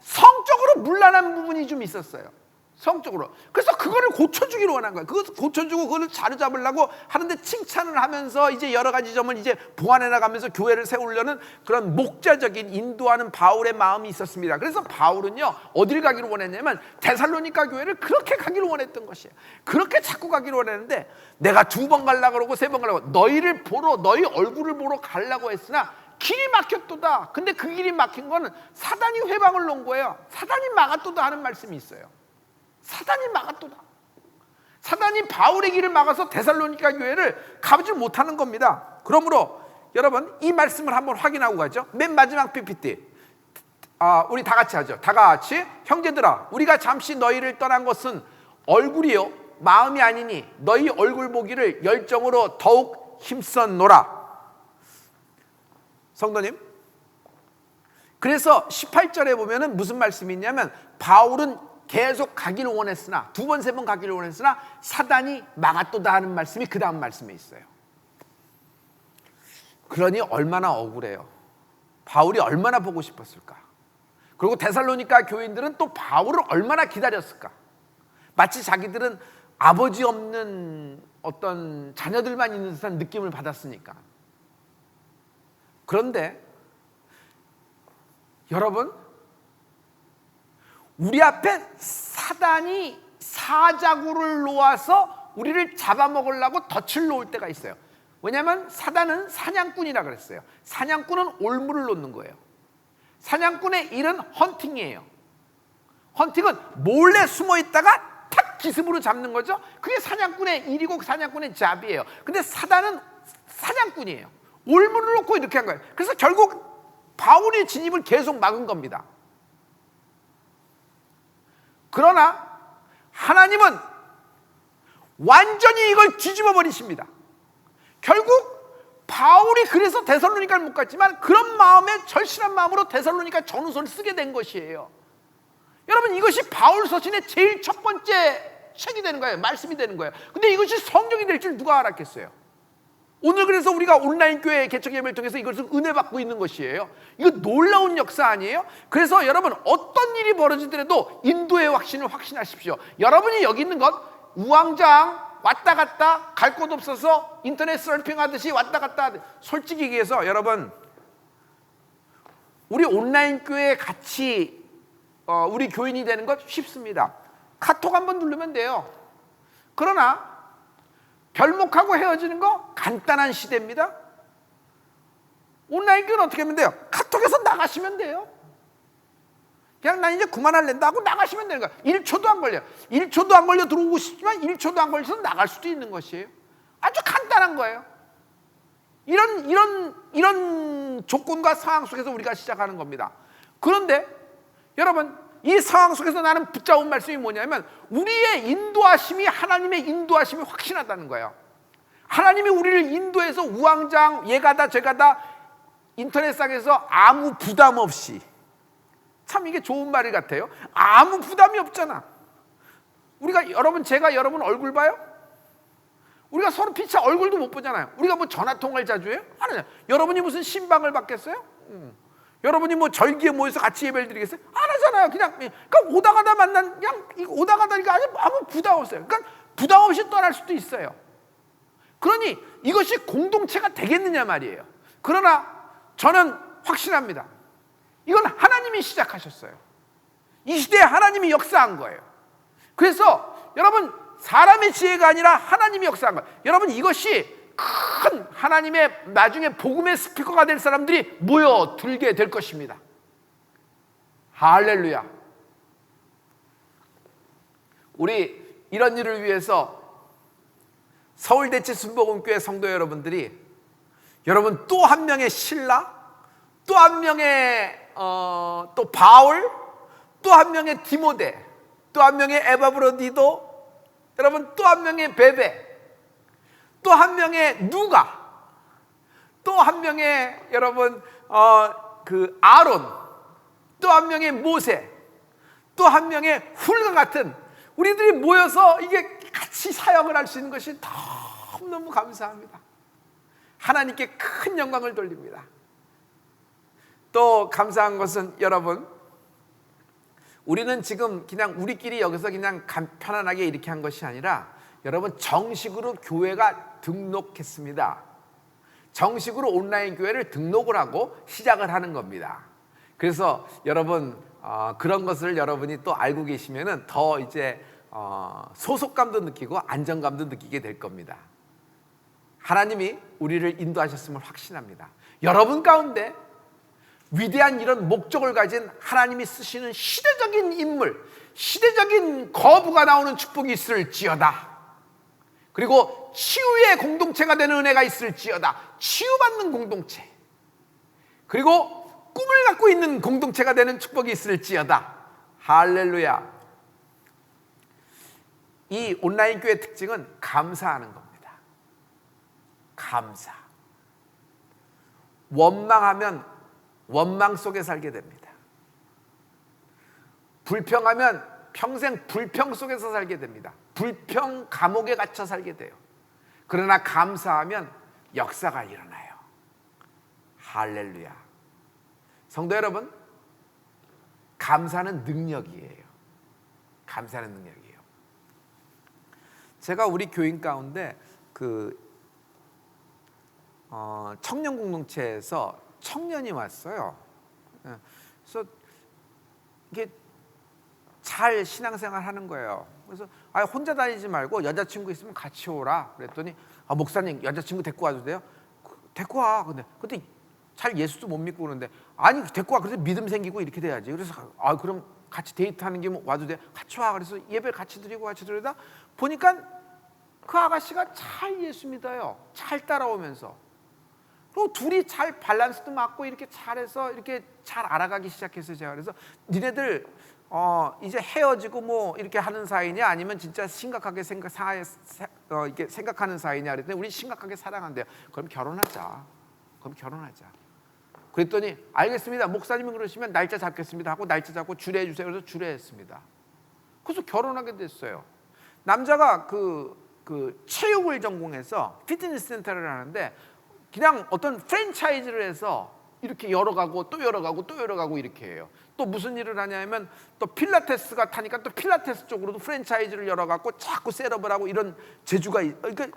성적으로 문란한 부분이 좀 있었어요. 성적으로. 그래서 그거를 고쳐주기로 원한 거예요. 그것을 고쳐주고 그걸 자르잡으려고 하는데 칭찬을 하면서 이제 여러 가지 점을 이제 보완해 나가면서 교회를 세우려는 그런 목자적인 인도하는 바울의 마음이 있었습니다. 그래서 바울은요, 어디를 가기로 원했냐면 데살로니가 교회를 그렇게 가기로 원했던 것이에요. 그렇게 자꾸 가기로 원했는데, 내가 2번 가려고 그러고 3번 가려고, 너희를 보러, 너희 얼굴을 보러 가려고 했으나 길이 막혔도다. 근데 그 길이 막힌 거는 사단이 회방을 놓은 거예요. 사단이 막았도다 하는 말씀이 있어요. 사단이 막았도다. 사단이 바울의 길을 막아서 데살로니가 교회를 가지 못하는 겁니다. 그러므로 여러분, 이 말씀을 한번 확인하고 가죠. 맨 마지막 PPT, 우리 다 같이 하죠. 다 같이. 형제들아, 우리가 잠시 너희를 떠난 것은 얼굴이요 마음이 아니니 너희 얼굴 보기를 열정으로 더욱 힘썼노라. 성도님, 그래서 18절에 보면은 무슨 말씀이 있냐면, 바울은 계속 가기를 원했으나, 2번, 3번 가기를 원했으나 사단이 막았도다 하는 말씀이 그 다음 말씀에 있어요. 그러니 얼마나 억울해요. 바울이 얼마나 보고 싶었을까. 그리고 데살로니가 교인들은 또 바울을 얼마나 기다렸을까. 마치 자기들은 아버지 없는 어떤 자녀들만 있는 듯한 느낌을 받았으니까. 그런데 여러분, 우리 앞에 사단이 사자구를 놓아서 우리를 잡아먹으려고 덫을 놓을 때가 있어요. 왜냐하면 사단은 사냥꾼이라 그랬어요. 사냥꾼은 올무를 놓는 거예요. 사냥꾼의 일은 헌팅이에요. 헌팅은 몰래 숨어 있다가 탁 기습으로 잡는 거죠. 그게 사냥꾼의 일이고 사냥꾼의 잡이에요. 근데 사단은 사냥꾼이에요. 올무를 놓고 이렇게 한 거예요. 그래서 결국 바울의 진입을 계속 막은 겁니다. 그러나 하나님은 완전히 이걸 뒤집어 버리십니다. 결국 바울이 그래서 데살로니가를 못 갔지만 그런 마음에 절실한 마음으로 데살로니가 전후서를 쓰게 된 것이에요. 여러분, 이것이 바울 서신의 제일 첫 번째 책이 되는 거예요. 말씀이 되는 거예요. 근데 이것이 성경이 될 줄 누가 알았겠어요? 오늘 그래서 우리가 온라인 교회 개척 예배를 통해서 이것을 은혜 받고 있는 것이에요. 이거 놀라운 역사 아니에요? 그래서 여러분, 어떤 일이 벌어지더라도 인도의 확신을 확신하십시오. 여러분이 여기 있는 것, 우왕좌왕 왔다 갔다 갈 곳 없어서 인터넷 서핑하듯이 왔다 갔다, 솔직히 얘기해서 여러분, 우리 온라인 교회에 같이 우리 교인이 되는 것 쉽습니다. 카톡 한번 누르면 돼요. 그러나 별목하고 헤어지는 거 간단한 시대입니다. 온라인 교회는 어떻게 하면 돼요? 카톡에서 나가시면 돼요. 그냥 난 이제 그만할랜다 하고 나가시면 되는 거야. 1초도 안 걸려요. 1초도 안 걸려 들어오고 싶지만 1초도 안 걸려서 나갈 수도 있는 것이에요. 아주 간단한 거예요. 이런 조건과 상황 속에서 우리가 시작하는 겁니다. 그런데 여러분, 이 상황 속에서 나는 붙잡은 말씀이 뭐냐면, 우리의 인도하심이 하나님의 인도하심이 확신하다는 거예요. 하나님이 우리를 인도해서 우왕좌왕 얘가다 저가다 인터넷상에서 아무 부담 없이, 참 이게 좋은 말 같아요. 아무 부담이 없잖아. 제가 여러분 얼굴 봐요? 우리가 서로 피차 얼굴도 못 보잖아요. 우리가 뭐 전화 통화를 자주 해요? 안 하잖아요. 여러분이 무슨 신방을 받겠어요? 여러분이 뭐 절기에 모여서 같이 예배를 드리겠어요? 안 하잖아요. 그러니까 오다 가다 만난, 그냥 오다 가다니까 아무 부담 없어요. 그러니까 부담 없이 떠날 수도 있어요. 그러니 이것이 공동체가 되겠느냐 말이에요. 그러나 저는 확신합니다. 이건 하나님이 시작하셨어요. 이 시대에 하나님이 역사한 거예요. 그래서 여러분, 사람의 지혜가 아니라 하나님이 역사한 거예요. 여러분, 이것이 큰 하나님의 나중에 복음의 스피커가 될 사람들이 모여들게 될 것입니다. 할렐루야. 우리 이런 일을 위해서 서울대치 순복음교회 성도 여러분들이, 여러분 또 한 명의 신라, 또 한 명의 또 바울, 또 한 명의 디모데, 또 한 명의 에바브로디도, 여러분 또 한 명의 베베, 또 한 명의 누가, 또 한 명의 여러분 그 아론, 또 한 명의 모세, 또 한 명의 훌과 같은 우리들이 모여서 이게 같이 사역을 할 수 있는 것이 너무너무 감사합니다. 하나님께 큰 영광을 돌립니다. 또 감사한 것은 여러분, 우리는 지금 그냥 우리끼리 여기서 그냥 편안하게 이렇게 한 것이 아니라, 여러분 정식으로 교회가 등록했습니다. 정식으로 온라인 교회를 등록을 하고 시작을 하는 겁니다. 그래서 여러분 그런 것을 여러분이 또 알고 계시면은 더 이제 소속감도 느끼고 안정감도 느끼게 될 겁니다. 하나님이 우리를 인도하셨음을 확신합니다. 여러분 가운데 위대한 이런 목적을 가진 하나님이 쓰시는 시대적인 인물, 시대적인 거부가 나오는 축복이 있을지어다. 그리고 치유의 공동체가 되는 은혜가 있을지어다. 치유받는 공동체, 그리고 꿈을 갖고 있는 공동체가 되는 축복이 있을지어다. 할렐루야. 이 온라인 교회 특징은 감사하는 겁니다. 감사. 원망하면 원망 속에 살게 됩니다. 불평하면 평생 불평 속에서 살게 됩니다. 불평 감옥에 갇혀 살게 돼요. 그러나 감사하면 역사가 일어나요. 할렐루야. 성도 여러분, 감사는 능력이에요. 감사는 능력이에요. 제가 우리 교인 가운데 청년 공동체에서 청년이 왔어요. 그래서 이게 잘 신앙생활 하는 거예요. 그래서 혼자 다니지 말고 여자친구 있으면 같이 오라 그랬더니, 목사님 여자친구 데리고 와도 돼요? 데리고 와. 근데 잘 예수도 못 믿고 그러는데, 아니 데리고 와. 그래서 믿음 생기고 이렇게 돼야지. 그래서 그럼 같이 데이트하는 게 와도 돼? 같이 와. 그래서 예배를 같이 드리고 같이 드리다 보니까 그 아가씨가 잘 예수 믿어요. 잘 따라오면서. 그리고 둘이 잘 밸런스도 맞고 이렇게 잘해서 이렇게 잘 알아가기 시작했어요. 제가 그래서 니네들 이제 헤어지고 뭐 이렇게 하는 사이냐, 아니면 진짜 심각하게 이렇게 생각하는 사이냐 그랬더니 우리 심각하게 사랑한대요. 그럼 결혼하자. 그랬더니 알겠습니다. 목사님이 그러시면 날짜 잡겠습니다 하고 날짜 잡고 주례해 주세요. 그래서 주례했습니다. 그래서 결혼하게 됐어요. 남자가 그 체육을 전공해서 피트니스 센터를 하는데, 그냥 어떤 프랜차이즈를 해서 이렇게 열어가고 또 열어가고 또 열어가고 이렇게 해요. 또 무슨 일을 하냐면, 또 필라테스가 타니까 또 필라테스 쪽으로도 프랜차이즈를 열어갖고 자꾸 셋업을 하고 이런 재주가 그러니까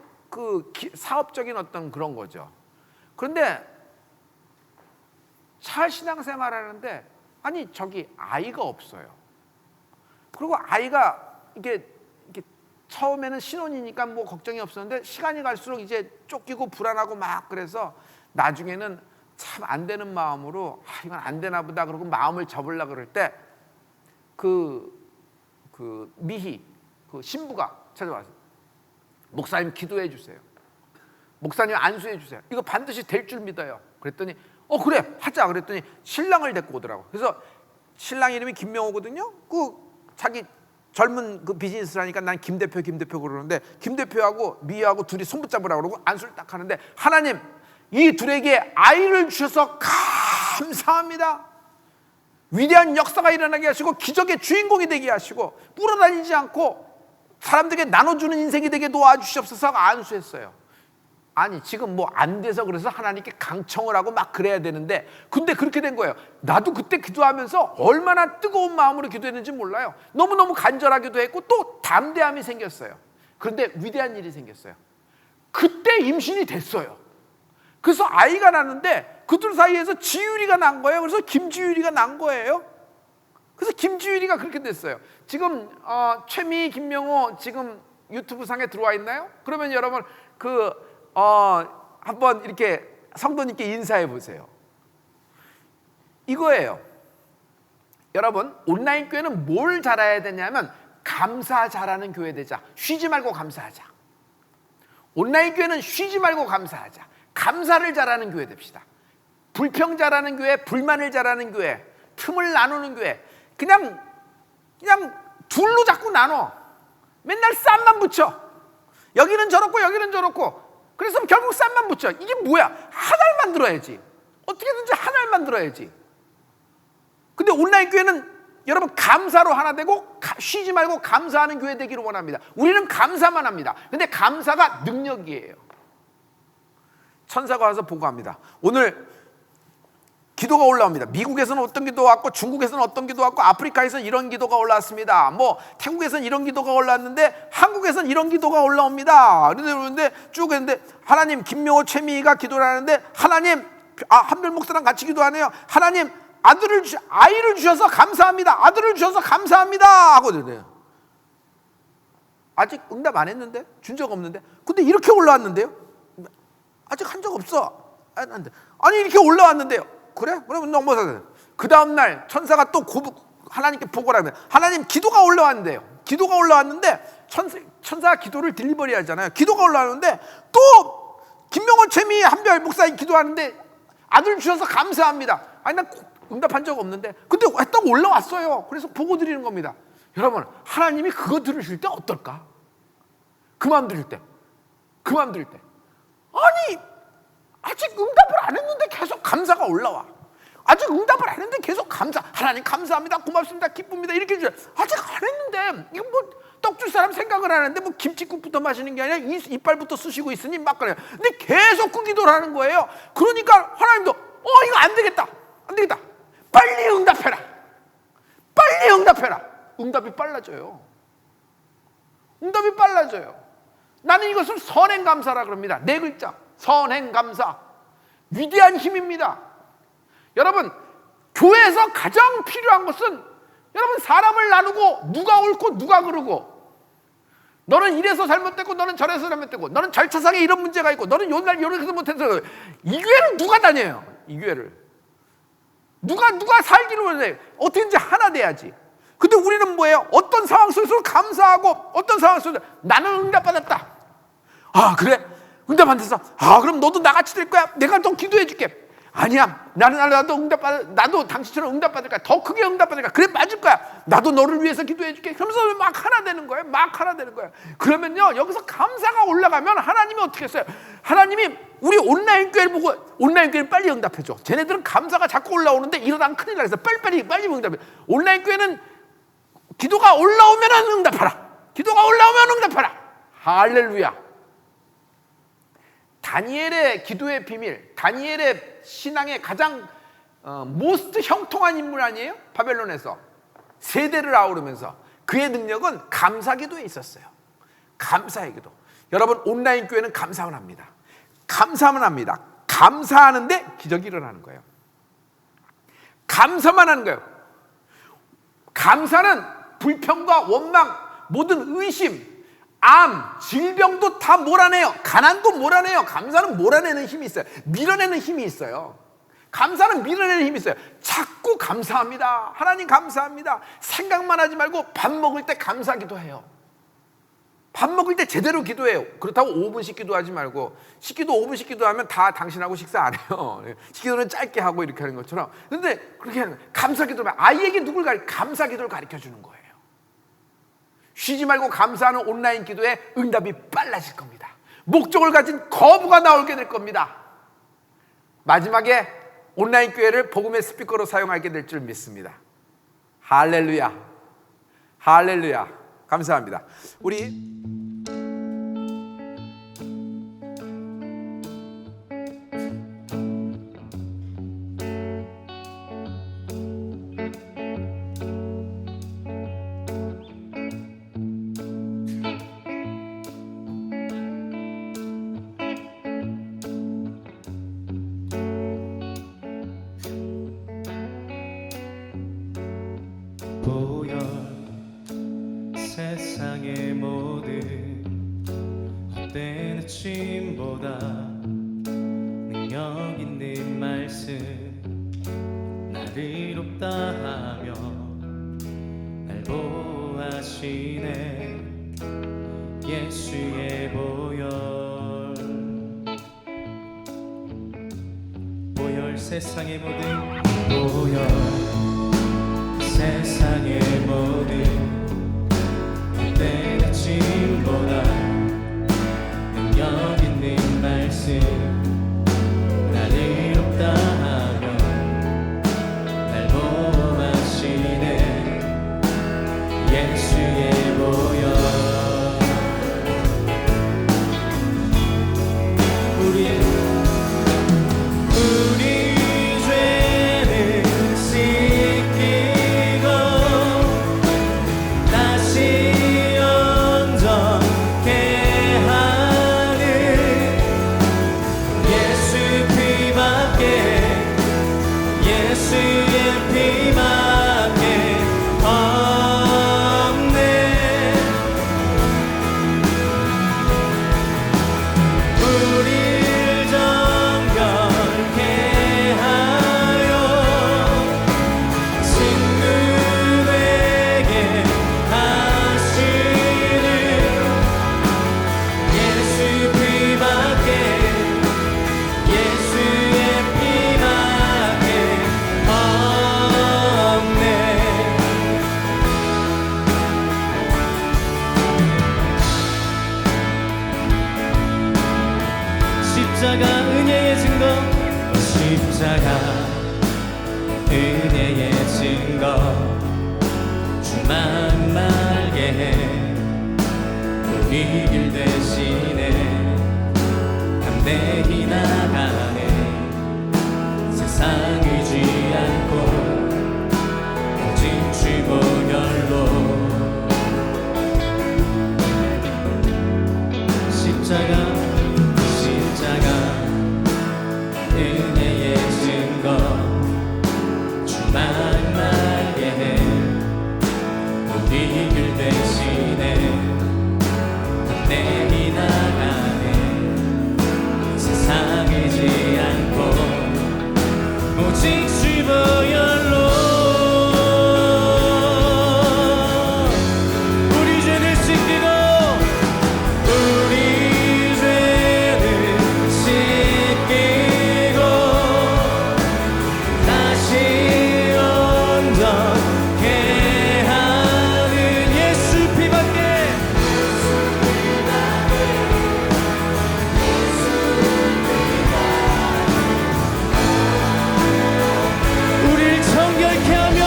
사업적인 어떤 그런 거죠. 그런데 잘 신앙생활하는데 저기 아이가 없어요. 그리고 아이가 이게 처음에는 신혼이니까 뭐 걱정이 없었는데, 시간이 갈수록 이제 쫓기고 불안하고 막, 그래서 나중에는 참 안 되는 마음으로 이건 안 되나 보다 그러고 마음을 접으려고 그럴 때 미희 신부가 찾아와서, 목사님 기도해 주세요. 목사님 안수해 주세요. 이거 반드시 될 줄 믿어요. 그랬더니 그래 하자. 그랬더니 신랑을 데리고 오더라고. 그래서 신랑 이름이 김명호거든요. 자기 젊은 비즈니스를 하니까 난 김 대표 그러는데, 김 대표하고 미희하고 둘이 손붙잡으라고 그러고 안수를 딱 하는데, 하나님 이 둘에게 아이를 주셔서 감사합니다. 위대한 역사가 일어나게 하시고 기적의 주인공이 되게 하시고, 물어다니지 않고 사람들에게 나눠주는 인생이 되게 도와주시옵소서 안수했어요. 아니 지금 뭐 안 돼서 그래서 하나님께 강청을 하고 막 그래야 되는데, 근데 그렇게 된 거예요. 나도 그때 기도하면서 얼마나 뜨거운 마음으로 기도했는지 몰라요. 너무너무 간절하기도 했고 또 담대함이 생겼어요. 그런데 위대한 일이 생겼어요. 그때 임신이 됐어요. 그래서 아이가 났는데 그들 사이에서 지율이가 난 거예요. 그래서 김지율이가 난 거예요. 그래서 김지율이가 그렇게 됐어요. 지금 최미, 김명호 지금 유튜브 상에 들어와 있나요? 그러면 여러분 한번 이렇게 성도님께 인사해 보세요. 이거예요. 여러분, 온라인 교회는 뭘 잘해야 되냐면 감사 잘하는 교회 되자. 쉬지 말고 감사하자. 온라인 교회는 쉬지 말고 감사하자. 감사를 잘하는 교회 됩시다. 불평 잘하는 교회, 불만을 잘하는 교회, 틈을 나누는 교회, 그냥 둘로 자꾸 나눠. 맨날 쌈만 붙여. 여기는 저렇고 여기는 저렇고. 그래서 결국 쌈만 붙여. 이게 뭐야? 하나를 만들어야지. 어떻게든지 하나를 만들어야지. 근데 온라인 교회는 여러분 감사로 하나 되고 쉬지 말고 감사하는 교회 되기를 원합니다. 우리는 감사만 합니다. 근데 감사가 능력이에요. 천사가 와서 보고합니다. 오늘 기도가 올라옵니다. 미국에서는 어떤 기도 왔고, 중국에서는 어떤 기도 왔고, 아프리카에서는 이런 기도가 올라왔습니다. 뭐 태국에서는 이런 기도가 올라왔는데 한국에서는 이런 기도가 올라옵니다. 그런데 쭉 했는데 하나님, 김명호, 최미희가 기도를 하는데 하나님, 한별 목사랑 같이 기도하네요. 하나님, 아이를 주셔서 감사합니다. 아들을 주셔서 감사합니다 하거든요. 아직 응답 안 했는데, 준 적 없는데, 근데 이렇게 올라왔는데요. 아직 한 적 없어. 아니 이렇게 올라왔는데요. 그래? 그러면 넘어서요. 그 다음날 천사가 또 하나님께 보고를 하면, 하나님, 기도가 올라왔는데요. 기도가 올라왔는데 천사가 기도를 딜리버리 하잖아요. 기도가 올라왔는데 또 김명호, 최미, 한별 목사님 기도하는데 아들 주셔서 감사합니다. 아니 난 응답한 적 없는데, 근데 딱 올라왔어요. 그래서 보고 드리는 겁니다. 여러분, 하나님이 그거 들으실 때 어떨까? 그 마음 들을 때, 아니 아직 응답을 안 했는데 계속 감사가 올라와. 아직 응답을 안 했는데 계속 감사. 하나님 감사합니다, 고맙습니다, 기쁩니다 이렇게 해줘요. 아직 안 했는데 이거 뭐 떡 줄 사람 생각을 하는데 뭐 김치국부터 마시는 게 아니라 이빨부터 쑤시고 있으니 막 그래요. 근데 계속 그 기도를 하는 거예요. 그러니까 하나님도 이거 안 되겠다. 빨리 응답해라. 응답이 빨라져요. 나는 이것을 선행감사라 그럽니다. 4글자. 선행감사. 위대한 힘입니다. 여러분, 교회에서 가장 필요한 것은 여러분 사람을 나누고 누가 옳고 누가 그르고, 너는 이래서 잘못됐고 너는 저래서 잘못됐고, 너는 절차상에 이런 문제가 있고 너는 요날 이렇게 못해서, 이 교회를 누가 다녀요? 이 교회를 누가 살기로 원해? 어떻게든지 하나 돼야지. 근데 우리는 뭐예요? 어떤 상황 속에서 감사하고 어떤 상황 속에서 나는 응답받았다. 그래? 응답 안 됐어? 그럼 너도 나같이 될 거야? 내가 더 기도해 줄게. 아니야, 나도 당신처럼 응답받을 거야. 더 크게 응답받을 거야. 그래, 맞을 거야. 나도 너를 위해서 기도해 줄게. 그러면서 막 하나 되는 거예요. 그러면요, 여기서 감사가 올라가면 하나님이 어떻게 했어요? 하나님이 우리 온라인 교회를 보고, 온라인 교회는 빨리 응답해 줘. 쟤네들은 감사가 자꾸 올라오는데 이러다가 큰일 나겠어. 빨리 응답해. 온라인 교회는 기도가 올라오면 응답하라. 할렐루야. 다니엘의 기도의 비밀, 다니엘의 신앙의 가장 모스트 형통한 인물 아니에요? 바벨론에서 세대를 아우르면서 그의 능력은 감사기도에 있었어요. 감사의 기도. 여러분, 온라인 교회는 감사만 합니다. 감사하는데 기적이 일어나는 거예요. 감사만 하는 거예요. 감사는 불평과 원망, 모든 의심, 암, 질병도 다 몰아내요. 가난도 몰아내요. 감사는 몰아내는 힘이 있어요. 밀어내는 힘이 있어요. 감사는 밀어내는 힘이 있어요. 자꾸 감사합니다. 하나님 감사합니다. 생각만 하지 말고 밥 먹을 때 감사 기도해요. 밥 먹을 때 제대로 기도해요. 그렇다고 5분씩 기도하지 말고, 식기도 5분씩 기도하면 다 당신하고 식사 안 해요. 식기도는 짧게 하고 이렇게 하는 것처럼. 그런데 그렇게 하는 거예요. 감사 기도면 아이에게 감사 기도를 가르쳐 주는 거예요. 쉬지 말고 감사하는 온라인 기도에 응답이 빨라질 겁니다. 목적을 가진 거부가 나오게 될 겁니다. 마지막에 온라인 교회를 복음의 스피커로 사용하게 될 줄 믿습니다. 할렐루야. 감사합니다. 우리
보여 세상의 모든 헛된 침보다 능력 있는 말씀 나를 이롭다 하며 날 보호하시네 예수의 보혈 세상의 모든 보혈 세상의 모든 헛된 짐보다 능력 있는 말씀 나를 이롭다 하며 날 보호하시네 예수의 보혈 우리 죄는 씻기고 다시 온전케 하는 예수 피밖에 예수의 피밖에 없네 우릴 정결케 하여 친구되게 하시는 예수 피밖에 예수의 피밖에 없네 십자가 은혜의 증거 십자가 은혜의 증거 주만 말게 해 우리 길 대신에 담대히 나가네 세상 의지 않고 오직 주 보혈로 십자가 은혜의 증거 주만 말게 해 우리 길 대신에 담대히 나가네 세상 이지 않고 오직 주 보혈로 우리 죄를 씻기고 우리 죄를 씻기고 다시 온전케 하는 예수 피밖에 우릴 정결케 하며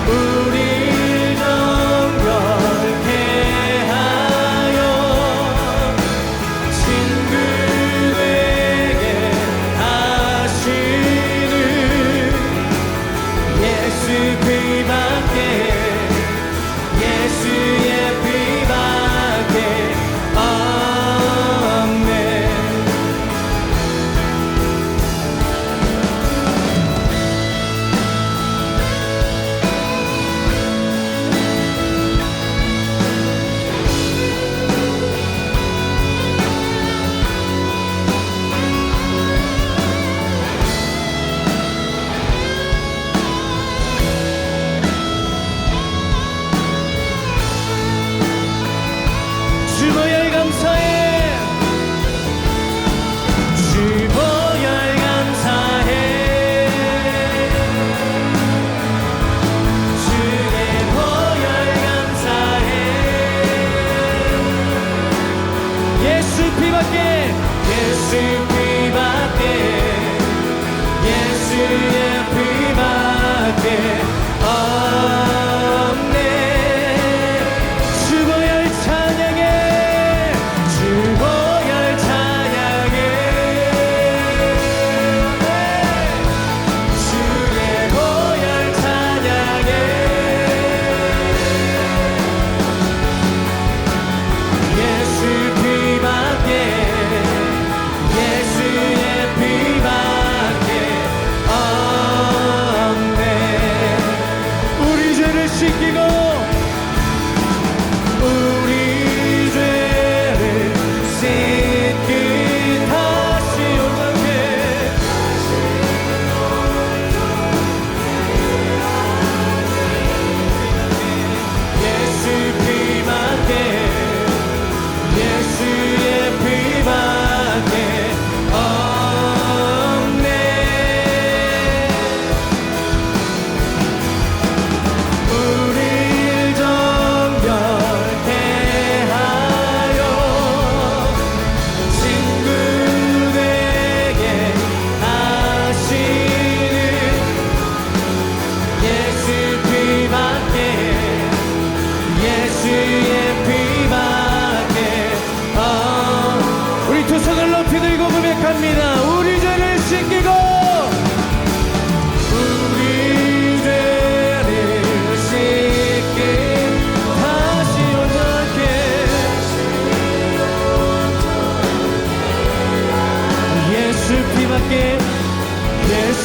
우릴 정결케 하여 친구되게 하시는 예수 피밖에 예수의 피밖에 없네 주 보혈 감사해 주 보혈 감사해 주의 보혈 감사해 예수 피밖에 예수 피밖에 예수의 피밖에 없네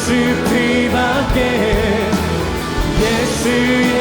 예수 피밖에 예수